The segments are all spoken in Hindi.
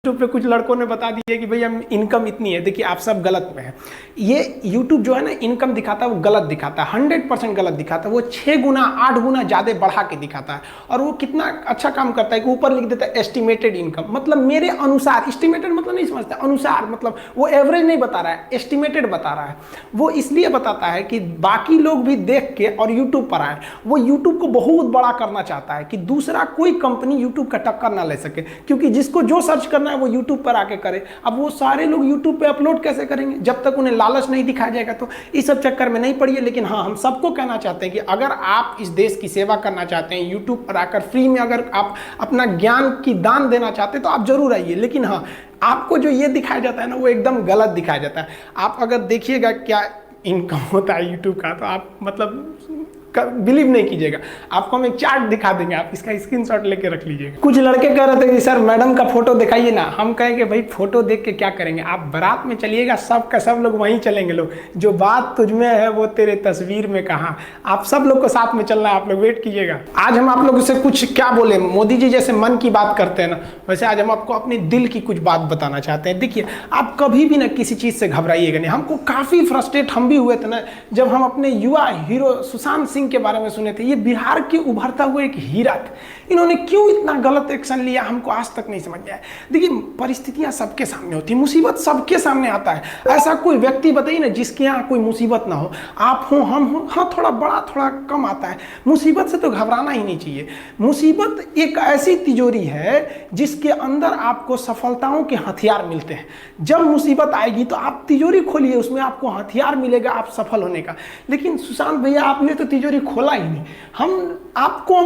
यूट्यूब पे कुछ लड़कों ने बता दिया कि भैया इनकम इतनी है। देखिए आप सब गलत में है। ये यूट्यूब जो है ना इनकम दिखाता है वो गलत दिखाता है, 100% गलत दिखाता है। वो 6 गुना 8 गुना ज़्यादा बढ़ा के दिखाता है। और वो कितना अच्छा काम करता है कि ऊपर लिख देता है एस्टिमेटेड इनकम, मतलब मेरे अनुसार। एस्टिमेटेड मतलब नहीं समझता, अनुसार मतलब वो एवरेज नहीं बता रहा है, एस्टिमेटेड बता रहा है। वो इसलिए बताता है कि बाकी लोग भी देख के और यूट्यूब पर आए। वो यूट्यूब को बहुत बड़ा करना चाहता है कि दूसरा कोई कंपनी यूट्यूब का टक्कर ना ले सके, क्योंकि जिसको जो सर्च करना है वो यूट्यूब पर आके करे। अब वो सारे लोग यूट्यूब पे अपलोड कैसे करेंगे जब तक उन्हें लालच नहीं दिखाया जाएगा? तो इस सब चक्कर में नहीं पड़िए। लेकिन हाँ, हम सबको कहना चाहते हैं कि अगर आप इस देश की सेवा करना चाहते हैं, यूट्यूब पर आकर फ्री में अगर आप अपना ज्ञान की दान देना चाहते हैं तो आप जरूर आइए। लेकिन हाँ, आपको जो ये दिखाया जाता है ना वो एकदम गलत दिखाया जाता है। आप अगर देखिएगा क्या इनकम होता है यूट्यूब का तो आप मतलब बिलीव नहीं कीजिएगा। आपको हम एक चार्ट दिखा देंगे, आप इसका स्क्रीनशॉट लेके रख लीजिएगा। कुछ लड़के कह रहे थे कि सर मैडम का फोटो दिखाइए ना। हम कहेंगे भाई फोटो देख के क्या करेंगे, आप बारात में चलिएगा, सब का सब लोग वहीं चलेंगे। लोग जो बात तुझमें है वो तेरे तस्वीर में कहाँ। आप सब लोग को साथ में चलना है, आप लोग वेट कीजिएगा। आज हम आप लोगों से कुछ क्या बोले, मोदी जी जैसे मन की बात करते हैं ना, वैसे आज हम आपको अपने दिल की कुछ बात बताना चाहते हैं। देखिए आप कभी भी ना किसी चीज़ से घबराइएगा नहीं। हमको काफ़ी फ्रस्ट्रेट हम भी हुए थे ना जब हम अपने युवा हीरो सुशांत सिंह के बारे में सुने थे। ये बिहार के उभरता हुआ एक हीरा था, इन्होंने क्यों इतना गलत एक्शन लिया हमको आज तक नहीं समझ आया। देखिए परिस्थितियां सबके सामने होती है, मुसीबत सबके सामने आता है। ऐसा कोई व्यक्ति बताइए ना जिसके यहाँ कोई मुसीबत ना हो। आप हो, हम हो, हाँ थोड़ा बड़ा थोड़ा कम आता है। मुसीबत से तो घबराना ही नहीं चाहिए। मुसीबत एक ऐसी तिजोरी है जिसके अंदर आपको सफलताओं के हथियार मिलते हैं। जब मुसीबत आएगी तो आप तिजोरी खोलिए, उसमें आपको हथियार मिलेगा आप सफल होने का। लेकिन सुशांत भैया आपने तो तिजोरी खोला ही नहीं। हम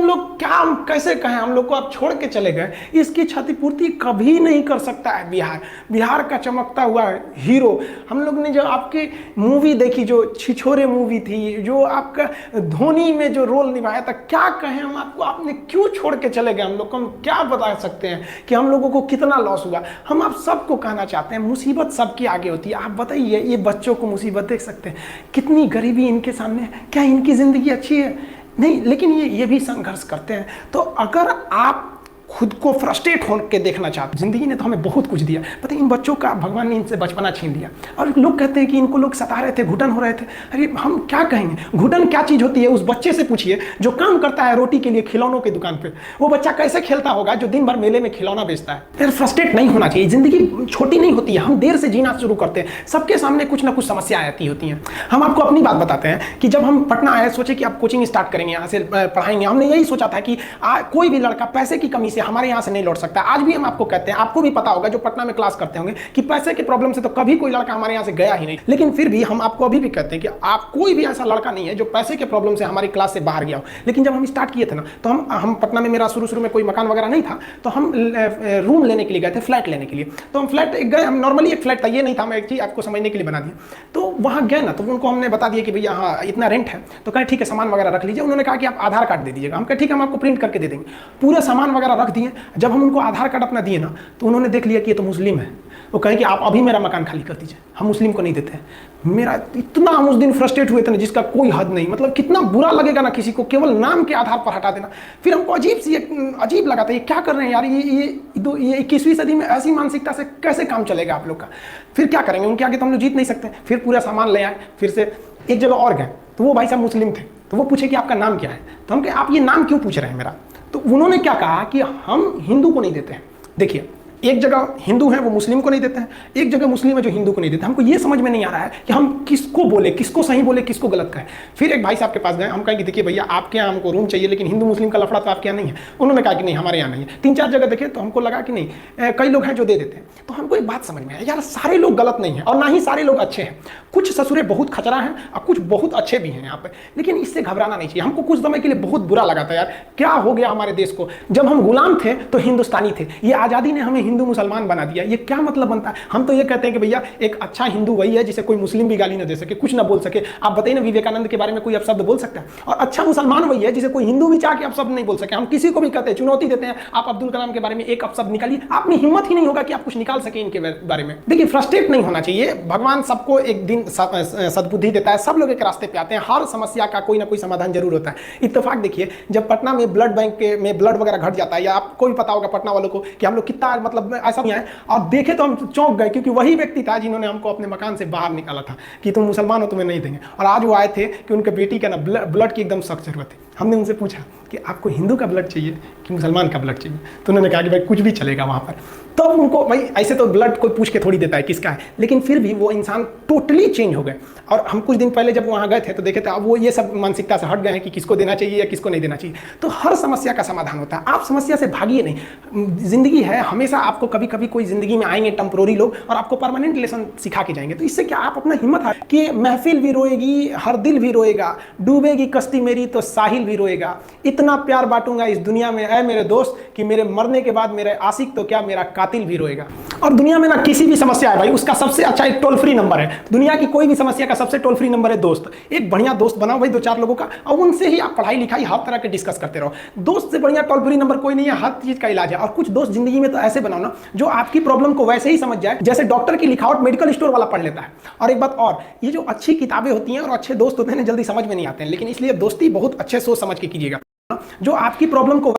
लोग क्या कैसे कहें, हम लोग को आप छोड़ के चले गए। इसकी क्षतिपूर्ति कभी नहीं कर सकता है बिहार का चमकता हुआ हीरो। हम लोग ने जो आपकी मूवी देखी, जो छिछोरे मूवी थी, जो आपका धोनी में जो रोल निभाया था, क्या कहें हम आपको, आपने क्यों छोड़ के चले गए हम लोग को? हम क्या बता सकते हैं कि हम लोगों को कितना लॉस हुआ। हम आप सबको कहना चाहते हैं मुसीबत सबकी आगे होती है। आप बताइए ये बच्चों को मुसीबत देख सकते हैं, कितनी गरीबी इनके सामने है, क्या इनकी जिंदगी अच्छी है? नहीं। लेकिन ये भी संघर्ष करते हैं। तो अगर आप खुद को फ्रस्ट्रेट होकर देखना चाहते, जिंदगी ने तो हमें बहुत कुछ दिया, पता है इन बच्चों का भगवान ने इनसे बचपना छीन लिया। और लोग कहते हैं कि इनको लोग सता रहे थे, घुटन हो रहे थे। अरे हम क्या कहेंगे, घुटन क्या चीज़ होती है उस बच्चे से पूछिए जो काम करता है रोटी के लिए खिलौनों की दुकान पे। वो बच्चा कैसे खेलता होगा जो दिन भर मेले में खिलौना बेचता है। फिर फ्रस्ट्रेट नहीं होना चाहिए। जिंदगी छोटी नहीं होती है, हम देर से जीना शुरू करते हैं। सबके सामने कुछ ना कुछ समस्याएं आती होती हैं। हम आपको अपनी बात बताते हैं कि जब हम पटना आए, सोचे कि आप कोचिंग स्टार्ट करेंगे, यहाँ से पढ़ाएंगे। हमने यही सोचा था कि कोई भी लड़का पैसे की कमी से हमारे यहाँ से नहीं लौट सकता। आज भी हम आपको कहते हैं, आपको भी पता होगा जो पटना में क्लास करते होंगे, कि पैसे के प्रॉब्लम से तो कभी कोई लड़का हमारे यहाँ से गया ही नहीं। लेकिन फिर भी हम आपको अभी भी कहते हैं कि आप कोई भी ऐसा लड़का नहीं है जो पैसे के प्रॉब्लम से हमारी क्लास से बाहर गया हो। लेकिन जब हम स्टार्ट किए थे ना, तो हम पटना में, मेरा शुरू में कोई मकान वगैरह नहीं था, तो हम रूम लेने के लिए गए थे, फ्लैट लेने के लिए। तो हम फ्लैट गए, हम नॉर्मली एक फ्लैट था, ये नहीं था, मैं एक चीज़ आपको समझने के लिए बना दिया। तो वहाँ गए ना, तो उनको हमने बता दिया कि भैया हाँ इतना रेंट है। तो कहे ठीक है सामान वगैरह रख लीजिए। उन्होंने कहा कि आप आधार कार्ड दे दीजिएगा। हम कहे ठीक है हम आपको प्रिंट करके दे देंगे। पूरा सामान वगैरह रख दिए। जब हम उनको आधार कार्ड अपना दिए ना, तो उन्होंने देख लिया कि ये तो मुस्लिम है। वो कहे कि आप अभी मेरा मकान खाली कर दीजिए, हम मुस्लिम को नहीं देते हैं। मेरा इतना हम उस दिन फ्रस्ट्रेट हुए थे ना जिसका कोई हद नहीं। मतलब कितना बुरा लगेगा ना किसी को केवल नाम के आधार पर हटा देना। फिर हमको अजीब लगा था, ये क्या कर रहे हैं यार, ये 21वीं सदी में ऐसी मानसिकता से कैसे काम चलेगा आप लोग का। फिर क्या करेंगे, उनके आगे तो हम लोग जीत नहीं सकते। फिर पूरा सामान ले आए। फिर से एक जगह और गए, तो वो भाई साहब मुस्लिम थे। तो वो पूछे कि आपका नाम क्या है। तो हम कहे आप ये नाम क्यों पूछ रहे हैं मेरा। तो उन्होंने क्या कहा कि हम हिंदू को नहीं देते हैं। देखिए एक जगह हिंदू है वो मुस्लिम को नहीं देते हैं, एक जगह मुस्लिम है जो हिंदू को नहीं देते। हमको ये समझ में नहीं आ रहा है कि हम किसको बोले, किसको सही बोले, किसको गलत कहें। फिर एक भाई साहब के पास गए। हम कहें कि देखिए भैया आपके यहाँ हमको रूम चाहिए, लेकिन हिंदू मुस्लिम का लफड़ा तो आपके यहाँ नहीं है। उन्होंने कहा कि नहीं हमारे यहाँ नहीं है। 3-4 जगह देखे तो हमको लगा कि नहीं कई लोग हैं जो दे देते हैं। तो हमको एक बात समझ में आया, यार सारे लोग गलत नहीं है और ना ही सारे लोग अच्छे हैं। कुछ ससुरे बहुत खचरा हैं और कुछ बहुत अच्छे भी हैं यहाँ पे। लेकिन इससे घबराना नहीं चाहिए। हमको कुछ समय के लिए बहुत बुरा लगा था यार, क्या हो गया हमारे देश को। जब हम गुलाम थे तो हिंदुस्तानी थे, ये आज़ादी ने हमें हिंदू मुसलमान बना दिया। ये क्या मतलब बनता है। हम तो ये कहते हैं कि भैया एक अच्छा हिंदू वही है जिसे कोई मुस्लिम भी गाली ना दे सके, कुछ ना बोल सके। आप बताइए ना विवेकानंद के बारे में कोई अपशब्द बोल सकता है। और अच्छा मुसलमान वही है जिसे कोई हिंदू भी चाह के अपशब्द नहीं बोल सके। हम किसी को भी कहते हैं, चुनौती देते हैं, आप अब्दुल कलाम के बारे में एक अपशब्द निकालिए, आप में हिम्मत ही नहीं होगा कि आप कुछ निकाल सके इनके बारे में। देखिए फ्रस्ट्रेट नहीं होना चाहिए। भगवान सबको एक दिन सद्बुद्धि देता है, सब लोग एक रास्ते पे आते हैं। हर समस्या का कोई ना कोई समाधान जरूर होता है। इत्तेफाक देखिए जब पटना में ब्लड बैंक में ब्लड वगैरह घट जाता है, या आपको भी पता होगा पटना वालों को कि हम लोग कितना मतलब मतलब ऐसा नहीं है। और देखे तो हम चौंक गए, क्योंकि वही व्यक्ति था जिन्होंने हमको अपने मकान से बाहर निकाला था कि तुम मुसलमान हो, तुम्हें नहीं देंगे। और आज वो आए थे कि उनके बेटी का ना ब्लड की एकदम सख्त जरूरत है। हमने उनसे पूछा कि आपको हिंदू का ब्लड चाहिए कि मुसलमान का ब्लड चाहिए, तो उन्होंने कहा कि भाई कुछ भी चलेगा वहाँ पर। तो उनको भाई ऐसे तो ब्लड कोई पूछ के थोड़ी देता है किसका है, लेकिन फिर भी वो इंसान टोटली चेंज हो गए। और हम कुछ दिन पहले जब वहाँ गए थे तो देखे थे अब वो ये सब मानसिकता से हट गए हैं कि किसको देना चाहिए या किसको नहीं देना चाहिए। तो हर समस्या का समाधान होता है, आप समस्या से भागिए नहीं। जिंदगी है, हमेशा आपको कभी कभी कोई जिंदगी में आएंगे टेम्पोररी लोग और आपको परमानेंट लेसन सिखा के जाएंगे। तो इससे क्या आप अपना हिम्मत है कि महफिल भी रोएगी, हर दिल भी रोएगा, डूबेगी कश्ती मेरी तो साहिल भी रोएगा, इतना प्यार बांटूंगा इस दुनिया में ऐ मेरे दोस्त कि मेरे मरने के बाद मेरे आशिक तो क्या मेरा कातिल भी रोएगा। और दुनिया में ना किसी भी समस्या है भाई, उसका सबसे अच्छा एक टोल फ्री नंबर है। दुनिया की कोई भी समस्या का सबसे टोल फ्री नंबर है दोस्त। एक बढ़िया दोस्त बनाओ भाई, 2-4 लोगों का, और उनसे ही आप पढ़ाई लिखाई हर तरह के डिस्कस करते रहो। दोस्त से बढ़िया टोल फ्री नंबर कोई नहीं है, हर चीज का इलाज है। और कुछ दोस्त जिंदगी में तो ऐसे बनाओ ना जो आपकी प्रॉब्लम को वैसे ही समझ जाए जैसे डॉक्टर की लिखावट मेडिकल स्टोर वाला पढ़ लेता है। और एक बात और, ये जो अच्छी किताबें होती हैं और अच्छे दोस्त होते हैं जल्दी समझ में नहीं आते हैं, लेकिन इसलिए दोस्ती बहुत अच्छे सोच समझ के कीजिएगा। जो आपकी प्रॉब्लम को,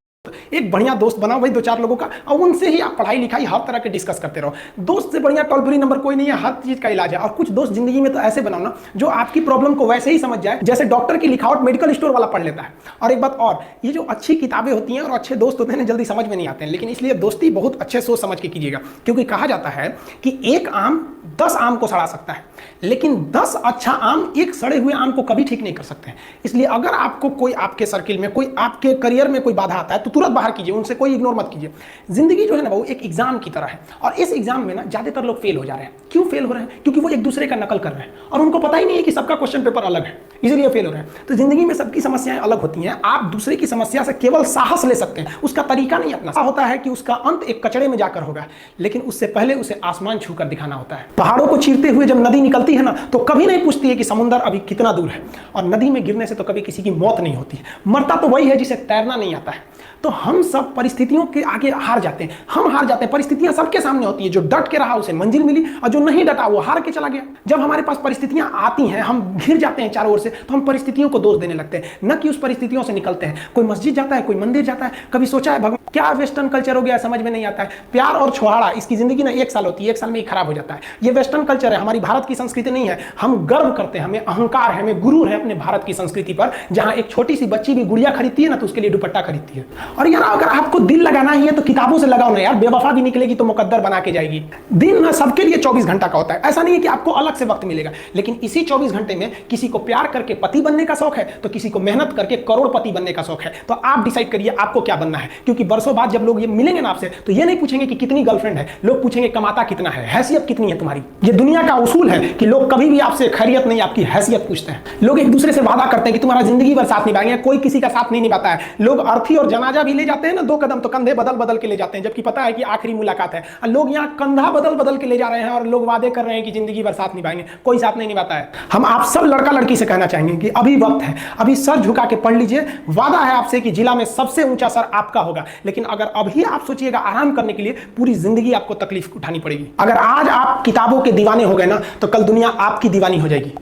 एक बढ़िया दोस्त बनाओ भाई, 2-4 लोगों का, और उनसे ही आप पढ़ाई लिखाई हर तरह के डिस्कस करते रहो। दोस्त से बढ़िया टोल फ्री नंबर कोई नहीं है, हर चीज का इलाज है। और कुछ दोस्त जिंदगी में तो ऐसे बनाओ ना जो आपकी प्रॉब्लम को वैसे ही समझ जाए जैसे डॉक्टर की लिखावट मेडिकल स्टोर वाला पढ़ लेता है। और एक बात और, ये जो अच्छी किताबें होती हैं और अच्छे दोस्त होते हैं जल्दी समझ में नहीं आते हैं, लेकिन इसलिए दोस्ती बहुत अच्छे सोच समझ के कीजिएगा। क्योंकि कहा जाता है कि एक आम 10 आम को सड़ा सकता है, लेकिन 10 अच्छा आम एक सड़े हुए आम को कभी ठीक नहीं कर सकते हैं। इसलिए अगर आपको कोई आपके सर्किल में, कोई आपके करियर में कोई बाधा आता है तो तुरंत बाहर कीजिए, उनसे कोई इग्नोर मत कीजिए। जिंदगी जो है ना वो एक एग्जाम की तरह है, और इस एग्जाम में ना ज्यादातर लोग फेल हो जा रहे हैं। क्यों फेल हो रहे हैं? क्योंकि वो एक दूसरे का नकल कर रहे हैं और उनको पता ही नहीं है कि सबका क्वेश्चन पेपर अलग है, इसलिए फेल हो रहे हैं। तो जिंदगी में सबकी समस्याएं अलग होती हैं। आप दूसरे की समस्या से केवल साहस ले सकते हैं, उसका तरीका नहीं अपना होता है कि उसका अंत एक कचड़े में जाकर होगा, लेकिन उससे पहले उसे आसमान छूकर दिखाना होता है। पहाड़ों को चीरते हुए जब नदी निकलती है ना तो कभी नहीं पूछती है कि समुद्र अभी कितना दूर है। और नदी में गिरने से तो कभी किसी की मौत नहीं होती है, मरता तो वही है जिसे तैरना नहीं आता है। तो हम सब परिस्थितियों के आगे हार जाते हैं, हम हार जाते हैं। परिस्थितियां सबके सामने होती है, जो डट के रहा उसे मंजिल मिली और जो नहीं डटा वो हार के चला गया। जब हमारे पास परिस्थितियां आती हैं, हम घिर जाते हैं चारों ओर से, तो हम परिस्थितियों को दोष देने लगते हैं, न कि उस परिस्थितियों से निकलते हैं। कोई मस्जिद जाता है, कोई मंदिर जाता है, कभी सोचा है भगवान क्या वेस्टर्न कल्चर हो गया, समझ में नहीं आता है। प्यार और छोहाड़ा, इसकी जिंदगी ना 1 साल होती है, 1 साल में ही खराब हो जाता है। ये वेस्टर्न कल्चर है, हमारी भारत की संस्कृति नहीं है। हम गर्व करते हैं, हमें अहंकार है, हमें गुरूर है अपने भारत की संस्कृति पर, जहां एक छोटी सी बच्ची भी गुड़िया खरीदती है ना तो उसके लिए दुपट्टा खरीदती है। और यार अगर आपको दिल लगाना ही है तो किताबों से लगाओ ना यार, बेवफा भी निकलेगी तो मुकद्दर बना के जाएगी। दिन ना सबके लिए 24 घंटा का होता है, ऐसा नहीं है कि आपको अलग से वक्त मिलेगा, लेकिन इसी 24 घंटे में किसी को प्यार करके पति बनने का शौक है तो किसी को मेहनत करके करोड़पति बनने का शौक है। तो आप डिसाइड करिए आपको क्या बनना है, क्योंकि बरसों बाद जब लोग ये मिलेंगे ना आपसे तो ये नहीं पूछेंगे कि कितनी गर्लफ्रेंड है, लोग पूछेंगे कमाता कितना है, हैसियत कितनी है तुम्हारी। ये दुनिया का उसूल है कि लोग कभी भी आपसे खैरियत नहीं, आपकी हैसियत पूछते हैं। लोग एक दूसरे से वादा करते हैं कि तुम्हारा जिंदगी भर साथ निभाएंगे, कोई किसी का साथ नहीं निभाता है। लोग अर्थी और जनाजा भी ले जाते हैं ना 2 कदम, तो कंधे बदल बदल के ले जाते हैं, जबकि पता है कि आखिरी मुलाकात है। और लोग यहाँ कंधा बदल बदल के ले जा रहे हैं और लोग वादे कर रहे हैं कि जिंदगी भर साथ निभाएंगे, कोई साथ नहीं निभाता है। हम आप सब लड़का लड़की से कहना चाहेंगे कि अभी वक्त है, अभी सर झुका के पढ़ लीजिए। वादा है आपसे कि जिला में सबसे ऊंचा सर आपका होगा, लेकिन अगर अभी आप सोचिएगा आराम करने के लिए, पूरी जिंदगी आपको तकलीफ उठानी पड़ेगी। अगर आज आप किताबों के दीवाने हो गए ना तो कल दुनिया आपकी दीवानी हो जाएगी।